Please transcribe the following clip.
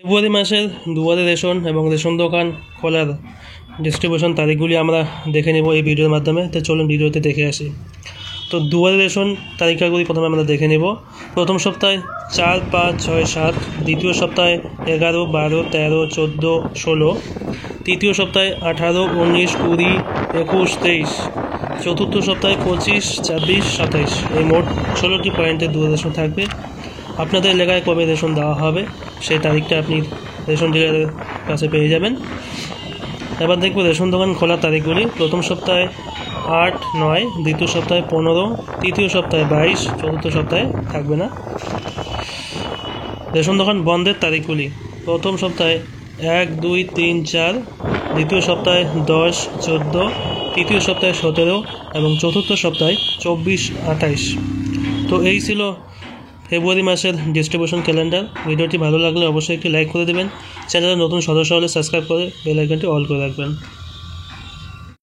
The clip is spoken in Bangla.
ফেব্রুয়ারি মাসের দুয়ারে রেশন এবং রেশন দোকান খোলার ডিস্ট্রিবিউশন তারিখগুলি আমরা দেখে নেব এই ভিডিওর মাধ্যমে। তো চলুন ভিডিওতে দেখে আসি। তো দুয়ারে রেশন তালিকাগুলি প্রথমে আমরা দেখে নেব। প্রথম সপ্তাহে 4, 5, 6, 7, দ্বিতীয় সপ্তাহে 11, 12, 13, 14, 16, তৃতীয় সপ্তাহে 18, 19, 20, 21, 23, চতুর্থ সপ্তাহে 25, 26, 27, এই মোট 16টি পয়েন্টে দুয়ারে রেশন থাকবে। আপনাদের এলাকায় কবে রেশন দেওয়া হবে সেই তারিখটা আপনি রেশন ডিলারের কাছে পেয়ে যাবেন। এবার দেখব রেশন দোকান খোলার তারিখগুলি। প্রথম সপ্তাহে 8, 9, দ্বিতীয় সপ্তাহে 15, তৃতীয় সপ্তাহে 22, চতুর্থ সপ্তাহে থাকবে না। রেশন দোকান বন্ধের তারিখগুলি। প্রথম সপ্তাহে 1, 2, 3, 4, দ্বিতীয় সপ্তাহে 10, 14, তৃতীয় সপ্তাহে 17 এবং চতুর্থ সপ্তাহে 24, 28। তো এই ছিল ফেব্রুয়ারি মাসের ডিস্ট্রিবিউশন ক্যালেন্ডার। ভিডিওটি ভালো লাগলে অবশ্যই একটি লাইক করে দেবেন। চ্যানেলের নতুন সদস্য হলে সাবস্ক্রাইব করে বেল আইকনটি অল করে রাখবেন।